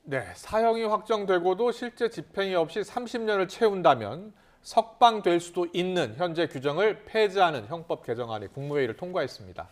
네, 사형이 확정되고도 실제 집행이 없이 30년을 채운다면 석방될 수도 있는 현재 규정을 폐지하는 형법 개정안이 국무회의를 통과했습니다.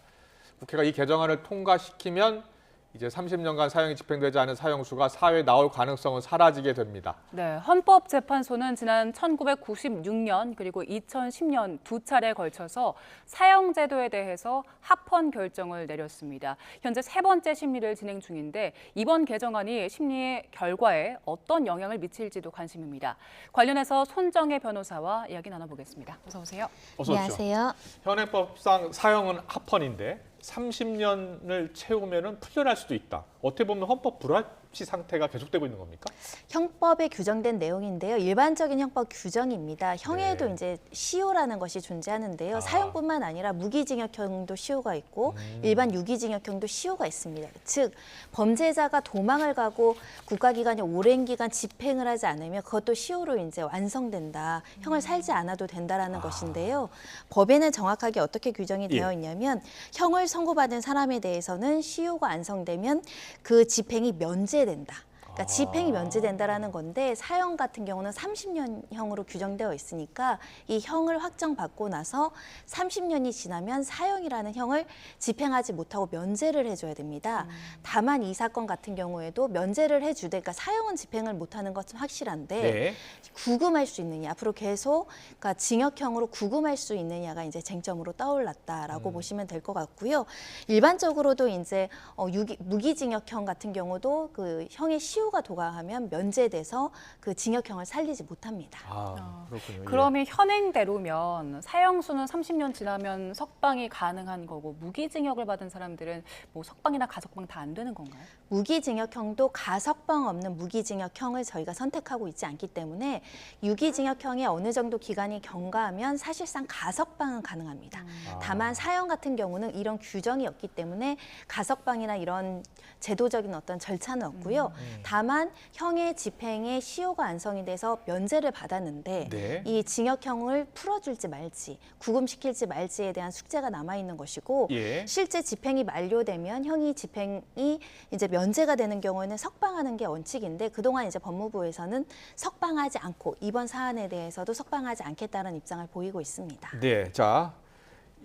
국회가 이 개정안을 통과시키면 이제 30년간 사형이 집행되지 않은 사형수가 사회에 나올 가능성은 사라지게 됩니다. 네, 헌법재판소는 지난 1996년 그리고 2010년 두 차례에 걸쳐서 사형제도에 대해서 합헌 결정을 내렸습니다. 현재 세 번째 심리를 진행 중인데 이번 개정안이 심리의 결과에 어떤 영향을 미칠지도 관심입니다. 관련해서 손정혜 변호사와 이야기 나눠보겠습니다. 어서 오세요. 어서 오십시오. 안녕하세요. 현행법상 사형은 합헌인데 30년을 채우면 풀려날 수도 있다. 어떻게 보면 헌법 불합치 상태가 계속되고 있는 겁니까? 형법에 규정된 내용인데요. 일반적인 형법 규정입니다. 형에도 네. 이제 시효라는 것이 존재하는데요. 아. 사형뿐만 아니라 무기징역형도 시효가 있고 일반 유기징역형도 시효가 있습니다. 즉 범죄자가 도망을 가고 국가기관이 오랜 기간 집행을 하지 않으면 그것도 시효로 이제 완성된다. 형을 살지 않아도 된다라는 것인데요. 법에는 정확하게 어떻게 규정이 되어 있냐면 형을 선고받은 사람에 대해서는 시효가 완성되면 그 집행이 면제된다. 그러니까 집행이 면제된다라는 건데 사형 같은 경우는 30년형으로 규정되어 있으니까 이 형을 확정받고 나서 30년이 지나면 사형이라는 형을 집행하지 못하고 면제를 해줘야 됩니다. 다만 이 사건 같은 경우에도 면제를 해주되 그러니까 사형은 집행을 못하는 것은 확실한데 네. 구금할 수 있느냐 앞으로 계속 그러니까 징역형으로 구금할 수 있느냐가 이제 쟁점으로 떠올랐다라고 보시면 될 것 같고요. 일반적으로도 이제 무기징역형 같은 경우도 그 형의 시효가 도가하면 면제돼서 그 징역형을 살리지 못합니다. 그렇군요. 예. 그러면 현행대로면 사형수는 30년 지나면 석방이 가능한 거고 무기징역을 받은 사람들은 뭐 석방이나 가석방 다 안 되는 건가요? 무기징역형도 가석방 없는 무기징역형을 저희가 선택하고 있지 않기 때문에 유기징역형에 어느 정도 기간이 경과하면 사실상 가석방은 가능합니다. 다만 사형 같은 경우는 이런 규정이 없기 때문에 가석방이나 이런 제도적인 어떤 절차는 없고요. 다만 형의 집행에 시효가 완성이 돼서 면제를 받았는데 네. 이 징역형을 풀어줄지 말지 구금시킬지 말지에 대한 숙제가 남아있는 것이고 예. 실제 집행이 만료되면 형이 집행이 이제 면제가 되는 경우에는 석방하는 게 원칙인데 그동안 이제 법무부에서는 석방하지 않고 이번 사안에 대해서도 석방하지 않겠다는 입장을 보이고 있습니다. 네, 자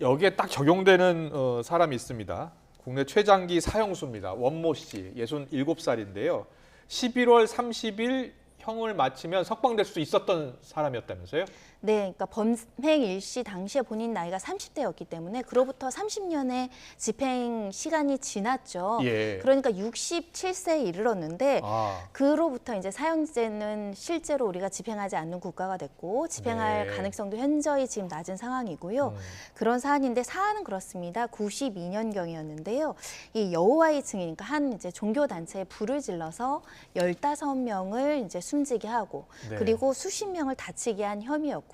여기에 딱 적용되는 사람이 있습니다. 국내 최장기 사형수입니다. 원모 씨, 67살인데요. 11월 30일 형을 마치면 석방될 수 있었던 사람이었다면서요? 네, 그러니까 범행 일시 당시에 본인 나이가 30대였기 때문에 그로부터 30년의 집행 시간이 지났죠. 예. 그러니까 67세에 이르렀는데 아, 그로부터 이제 사형제는 실제로 우리가 집행하지 않는 국가가 됐고 집행할 네. 가능성도 현저히 지금 낮은 상황이고요. 그런 사안인데 사안은 그렇습니다. 92년경이었는데요. 이 여호와의 증인이니까 한 이제 종교 단체에 불을 질러서 15명을 이제 숨지게 하고 네. 그리고 수십 명을 다치게 한 혐의였고요.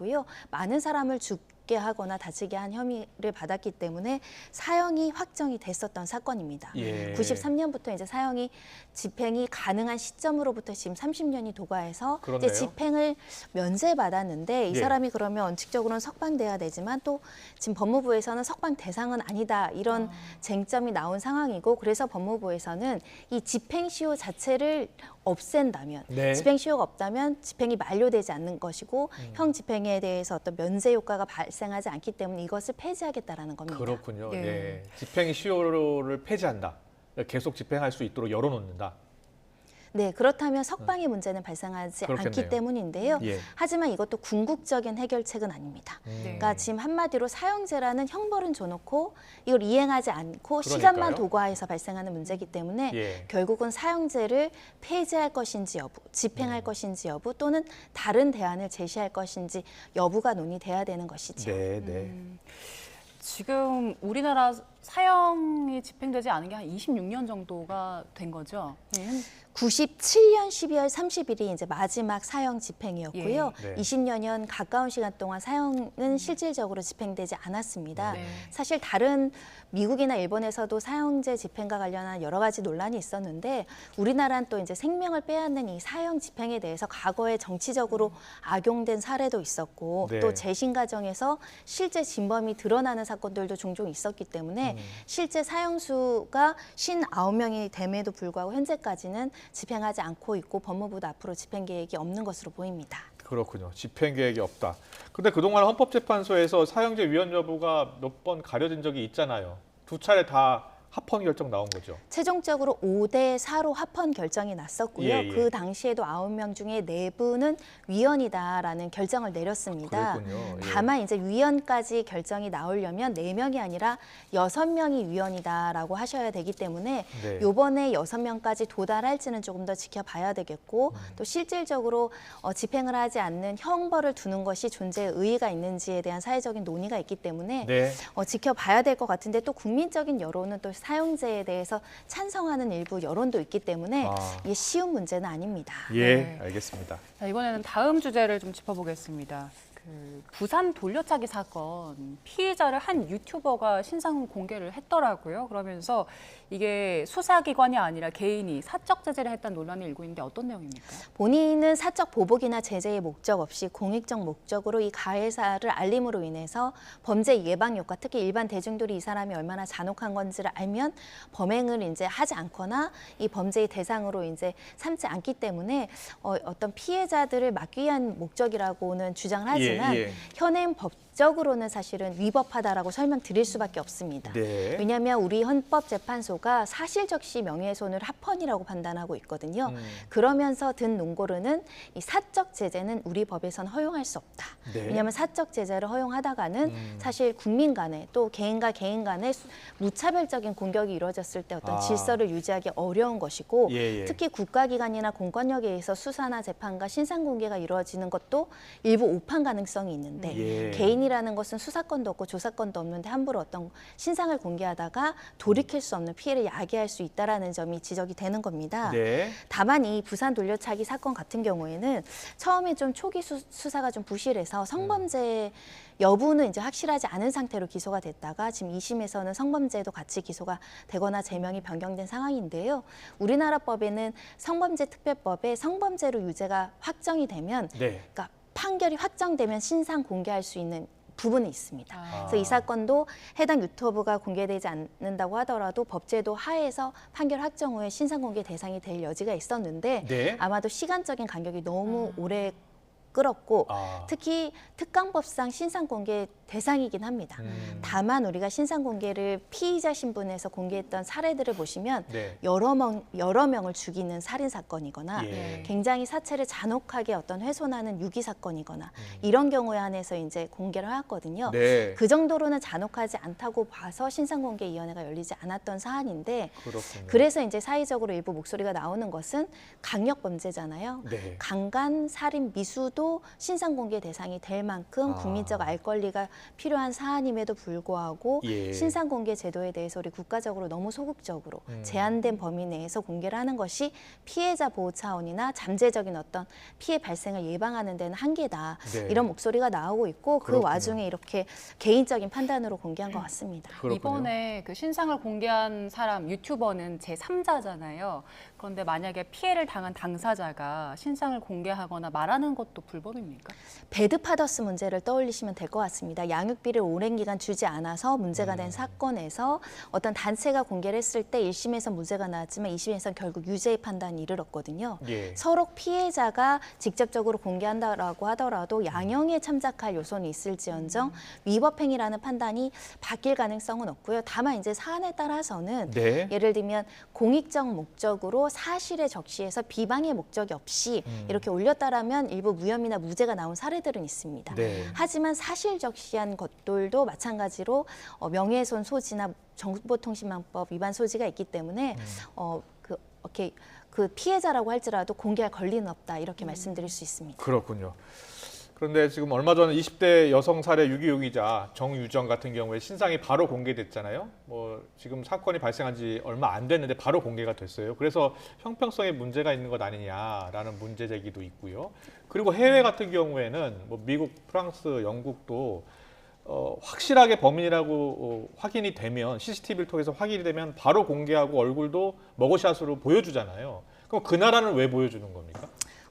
많은 사람을 죽게 하거나 다치게 한 혐의를 받았기 때문에 사형이 확정이 됐었던 사건입니다. 예. 93년부터 이제 사형이 집행이 가능한 시점으로부터 지금 30년이 도과해서 그렇네요. 이제 집행을 면제받았는데 이 예. 사람이 그러면 원칙적으로는 석방돼야 되지만 또 지금 법무부에서는 석방 대상은 아니다 이런 쟁점이 나온 상황이고 그래서 법무부에서는 이 집행시효 자체를 없앤다면 네. 집행시효가 없다면 집행이 만료되지 않는 것이고 형 집행에 대해서 어떤 면제 효과가 발생하지 않기 때문에 이것을 폐지하겠다라는 겁니다. 그렇군요. 예. 네. 집행 시효를 폐지한다. 계속 집행할 수 있도록 열어놓는다. 네, 그렇다면 석방의 문제는 발생하지 그렇겠네요. 않기 때문인데요. 예. 하지만 이것도 궁극적인 해결책은 아닙니다. 네. 그러니까 지금 한마디로 사형제라는 형벌은 줘놓고 이걸 이행하지 않고 그러니까요. 시간만 도과해서 발생하는 문제이기 때문에 예. 결국은 사형제를 폐지할 것인지 여부, 집행할 것인지 여부 또는 다른 대안을 제시할 것인지 여부가 논의돼야 되는 것이죠. 네, 네. 지금 우리나라 사형이 집행되지 않은 게 한 26년 정도가 된 거죠? 97년 12월 30일이 이제 마지막 사형 집행이었고요. 예. 네. 20여년 가까운 시간 동안 사형은 실질적으로 집행되지 않았습니다. 네. 사실 다른 미국이나 일본에서도 사형제 집행과 관련한 여러 가지 논란이 있었는데 우리나라는 또 이제 생명을 빼앗는 이 사형 집행에 대해서 과거에 정치적으로 악용된 사례도 있었고 네. 또 재심 과정에서 실제 진범이 드러나는 사건들도 종종 있었기 때문에 실제 사형수가 59명이 됨에도 불구하고 현재까지는 집행하지 않고 있고 법무부도 앞으로 집행 계획이 없는 것으로 보입니다. 그렇군요. 집행 계획이 없다. 근데 그동안 헌법재판소에서 사형제 위헌 여부가 몇 번 가려진 적이 있잖아요. 두 차례 다 합헌 결정 나온 거죠. 최종적으로 5대 4로 합헌 결정이 났었고요. 예, 예. 그 당시에도 9명 중에 4분은 위헌이다라는 결정을 내렸습니다. 그랬군요. 예. 다만 이제 위헌까지 결정이 나오려면 4명이 아니라 6명이 위헌이다라고 하셔야 되기 때문에 네. 요번에 6명까지 도달할지는 조금 더 지켜봐야 되겠고 또 실질적으로 집행을 하지 않는 형벌을 두는 것이 존재의 의의가 있는지에 대한 사회적인 논의가 있기 때문에 네. 지켜봐야 될 것 같은데 또 국민적인 여론은 또 사형제에 대해서 찬성하는 일부 여론도 있기 때문에 이게 쉬운 문제는 아닙니다. 예, 네. 알겠습니다. 자, 이번에는 다음 주제를 좀 짚어보겠습니다. 그 부산 돌려차기 사건 피해자를 한 유튜버가 신상 공개를 했더라고요. 그러면서 이게 수사기관이 아니라 개인이 사적 제재를 했다는 논란이 일고 있는데 어떤 내용입니까? 본인은 사적 보복이나 제재의 목적 없이 공익적 목적으로 이 가해사를 알림으로 인해서 범죄 예방 효과, 특히 일반 대중들이 이 사람이 얼마나 잔혹한 건지를 알면 범행을 이제 하지 않거나 이 범죄의 대상으로 이제 삼지 않기 때문에 어떤 피해자들을 막기 위한 목적이라고는 주장을 하지만 예. 현행 법적으로는 사실은 위법하다라고 설명드릴 수밖에 없습니다. 네. 왜냐하면 우리 헌법재판소가 사실적시 명예훼손을 합헌이라고 판단하고 있거든요. 그러면서 든 논고로는 이 사적 제재는 우리 법에선 허용할 수 없다. 네. 왜냐하면 사적 제재를 허용하다가는 사실 국민 간에 또 개인과 개인 간에 무차별적인 공격이 이루어졌을 때 어떤 질서를 유지하기 어려운 것이고 예. 특히 국가기관이나 공권력에 의해서 수사나 재판과 신상공개가 이루어지는 것도 일부 오판 가능성이 있는데 예. 개인이라는 것은 수사권도 없고 조사권도 없는데 함부로 어떤 신상을 공개하다가 돌이킬 수 없는 피해를 야기할 수 있다라는 점이 지적이 되는 겁니다. 네. 다만 이 부산 돌려차기 사건 같은 경우에는 처음에 좀 초기 수사가 좀 부실해서 성범죄 여부는 이제 확실하지 않은 상태로 기소가 됐다가 지금 2심에서는 성범죄도 같이 기소가 되거나 제명이 변경된 상황인데요. 우리나라 법에는 성범죄특별법에 성범죄로 유죄가 확정이 되면 네. 그러니까 판결이 확정되면 신상 공개할 수 있는 부분이 있습니다. 그래서 이 사건도 해당 유튜브가 공개되지 않는다고 하더라도 법제도 하에서 판결 확정 후에 신상 공개 대상이 될 여지가 있었는데 네. 아마도 시간적인 간격이 너무 오래 끌었고 특히 특강법상 신상 공개 대상이긴 합니다. 다만 우리가 신상 공개를 피의자 신분에서 공개했던 사례들을 보시면 네. 여러 명을 죽이는 살인 사건이거나 예. 굉장히 사체를 잔혹하게 어떤 훼손하는 유기 사건이거나 이런 경우에 한해서 이제 공개를 해왔거든요. 네. 그 정도로는 잔혹하지 않다고 봐서 신상공개위원회가 열리지 않았던 사안인데 그렇군요. 그래서 이제 사회적으로 일부 목소리가 나오는 것은 강력 범죄잖아요. 네. 강간, 살인, 미수도 신상공개 대상이 될 만큼 국민적 알 권리가 필요한 사안임에도 불구하고 예. 신상공개 제도에 대해서 우리 국가적으로 너무 소극적으로 제한된 범위 내에서 공개를 하는 것이 피해자 보호 차원이나 잠재적인 어떤 피해 발생을 예방하는 데는 한계다. 네. 이런 목소리가 나오고 있고 그 그렇군요. 와중에 이렇게 개인적인 판단으로 공개한 것 같습니다. 그렇군요. 이번에 그 신상을 공개한 사람 유튜버는 제3자잖아요. 그런데 만약에 피해를 당한 당사자가 신상을 공개하거나 말하는 것도 불법입니까? 배드파더스 문제를 떠올리시면 될 것 같습니다. 양육비를 오랜 기간 주지 않아서 문제가 된 사건에서 어떤 단체가 공개를 했을 때 1심에서 문제가 나왔지만 2심에서 결국 유죄의 판단이 이르렀거든요. 예. 서로 피해자가 직접적으로 공개한다라고 하더라도 양형에 참작할 요소는 있을지언정 위법행위라는 판단이 바뀔 가능성은 없고요. 다만 이제 사안에 따라서는 네. 예를 들면 공익적 목적으로 사실에 적시해서 비방의 목적이 없이 이렇게 올렸다라면 일부 무혐의나 무죄가 나온 사례들은 있습니다. 네. 하지만 사실 적시한 것들도 마찬가지로 명예훼손 소지나 정보통신망법 위반 소지가 있기 때문에 그 피해자라고 할지라도 공개할 권리는 없다 이렇게 말씀드릴 수 있습니다. 그렇군요. 그런데 지금 얼마 전에 20대 여성 살해 유기용의자 정유정 같은 경우에 신상이 바로 공개됐잖아요. 뭐 지금 사건이 발생한 지 얼마 안 됐는데 바로 공개가 됐어요. 그래서 형평성에 문제가 있는 것 아니냐라는 문제 제기도 있고요. 그리고 해외 같은 경우에는 뭐 미국, 프랑스, 영국도 확실하게 범인이라고 확인이 되면 CCTV를 통해서 확인이 되면 바로 공개하고 얼굴도 머그샷으로 보여주잖아요. 그럼 그 나라는 왜 보여주는 겁니까?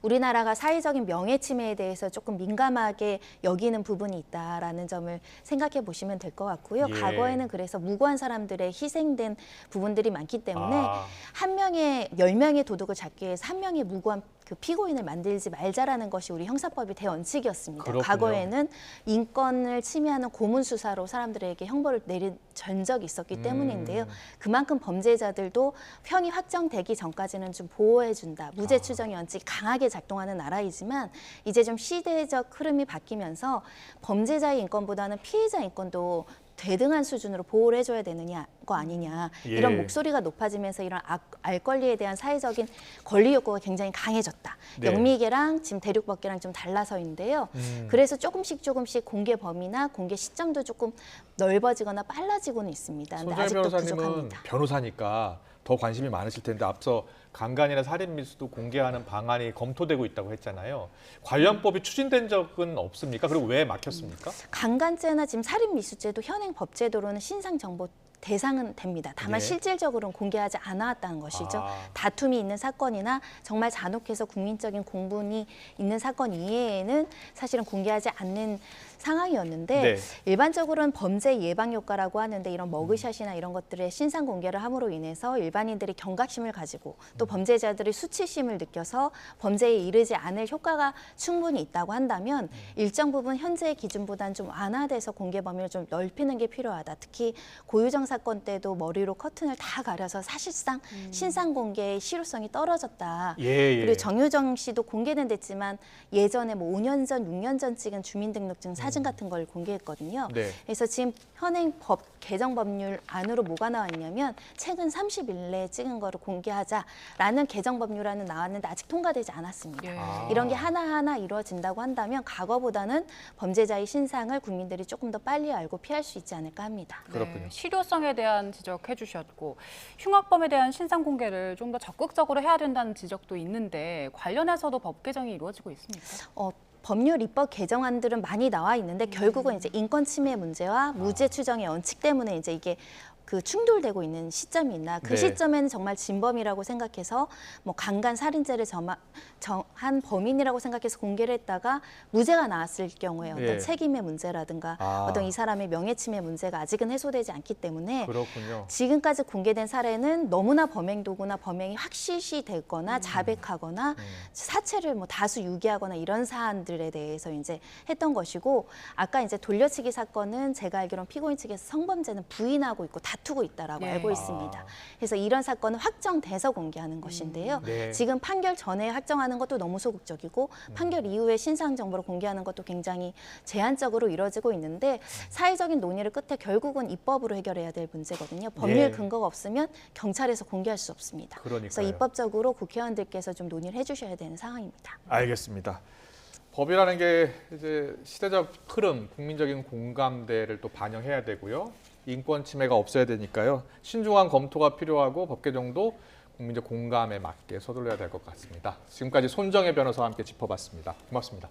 우리나라가 사회적인 명예 침해에 대해서 조금 민감하게 여기는 부분이 있다라는 점을 생각해 보시면 될 것 같고요. 예. 과거에는 그래서 무고한 사람들의 희생된 부분들이 많기 때문에 아. 한 명의 10명의 도둑을 잡기 위해서 한 명의 무고한 그 피고인을 만들지 말자라는 것이 우리 형사법의 대원칙이었습니다. 그렇군요. 과거에는 인권을 침해하는 고문 수사로 사람들에게 형벌을 내린 전적이 있었기 때문인데요. 그만큼 범죄자들도 형이 확정되기 전까지는 좀 보호해준다. 무죄 추정의 원칙이 강하게 작동하는 나라이지만 이제 좀 시대적 흐름이 바뀌면서 범죄자의 인권보다는 피해자 인권도 대등한 수준으로 보호를 해줘야 되는 거 아니냐. 예. 이런 목소리가 높아지면서 이런 알 권리에 대한 사회적인 권리 욕구가 굉장히 강해졌다. 네. 영미계랑 지금 대륙법계랑 좀 달라서인데요. 그래서 조금씩 공개 범위나 공개 시점도 조금 넓어지거나 빨라지고는 있습니다. 근데 손정혜 아직도 변호사님은 부족합니다. 변호사니까 더 관심이 많으실 텐데 앞서 강간이나 살인 미수도 공개하는 방안이 검토되고 있다고 했잖아요. 관련 법이 추진된 적은 없습니까? 그리고 왜 막혔습니까? 강간죄나 지금 살인 미수죄도 현행 법제도로는 신상 정보 대상은 됩니다. 다만 예. 실질적으로는 공개하지 않았다는 것이죠. 아. 다툼이 있는 사건이나 정말 잔혹해서 국민적인 공분이 있는 사건 이외에는 사실은 공개하지 않는 상황이었는데 네. 일반적으로는 범죄 예방 효과라고 하는데 이런 머그샷이나 이런 것들의 신상 공개를 함으로 인해서 일반인들이 경각심을 가지고 또 범죄자들이 수치심을 느껴서 범죄에 이르지 않을 효과가 충분히 있다고 한다면 일정 부분 현재의 기준보다는 좀 완화돼서 공개 범위를 좀 넓히는 게 필요하다. 특히 고유정 사건 때도 머리로 커튼을 다 가려서 사실상 신상 공개의 실효성이 떨어졌다. 예. 그리고 정유정 씨도 공개는 됐지만 예전에 뭐 5년 전, 6년 전 찍은 주민등록증 사진 같은 걸 공개했거든요. 네. 그래서 지금 현행 법 개정 법률 안으로 뭐가 나왔냐면 최근 30일 내에 찍은 거를 공개하자라는 개정 법률안은 나왔는데 아직 통과되지 않았습니다. 예. 아. 이런 게 하나하나 이루어진다고 한다면 과거보다는 범죄자의 신상을 국민들이 조금 더 빨리 알고 피할 수 있지 않을까 합니다. 그렇군요. 네, 실효성에 대한 지적해 주셨고 흉악범에 대한 신상 공개를 좀 더 적극적으로 해야 된다는 지적도 있는데 관련해서도 법 개정이 이루어지고 있습니까? 법률 입법 개정안들은 많이 나와 있는데 결국은 이제 인권 침해 문제와 무죄 추정의 원칙 때문에 이제 이게 그 충돌되고 있는 시점이 있나. 그 네. 시점에는 정말 진범이라고 생각해서 뭐 강간 살인죄를 정한 범인이라고 생각해서 공개를 했다가 무죄가 나왔을 경우에 어떤 예. 책임의 문제라든가 어떤 이 사람의 명예침해 문제가 아직은 해소되지 않기 때문에 그렇군요. 지금까지 공개된 사례는 너무나 범행 도구나 범행이 확실시 되거나 자백하거나 사체를 뭐 다수 유기하거나 이런 사안들에 대해서 이제 했던 것이고 아까 이제 돌려치기 사건은 제가 알기로는 피고인 측에서 성범죄는 부인하고 있고 다투고 있다라고 네. 알고 있습니다. 그래서 이런 사건은 확정돼서 공개하는 것인데요. 네. 지금 판결 전에 확정하는 것도 너무 소극적이고 판결 이후에 신상 정보를 공개하는 것도 굉장히 제한적으로 이루어지고 있는데 사회적인 논의를 끝에 결국은 입법으로 해결해야 될 문제거든요. 법률 예. 근거가 없으면 경찰에서 공개할 수 없습니다. 그러니까요. 그래서 입법적으로 국회의원들께서 좀 논의를 해주셔야 되는 상황입니다. 알겠습니다. 법이라는 게 이제 시대적 흐름, 국민적인 공감대를 또 반영해야 되고요. 인권 침해가 없어야 되니까요. 신중한 검토가 필요하고 법 개정도 국민적 공감에 맞게 서둘러야 될 것 같습니다. 지금까지 손정혜 변호사와 함께 짚어봤습니다. 고맙습니다.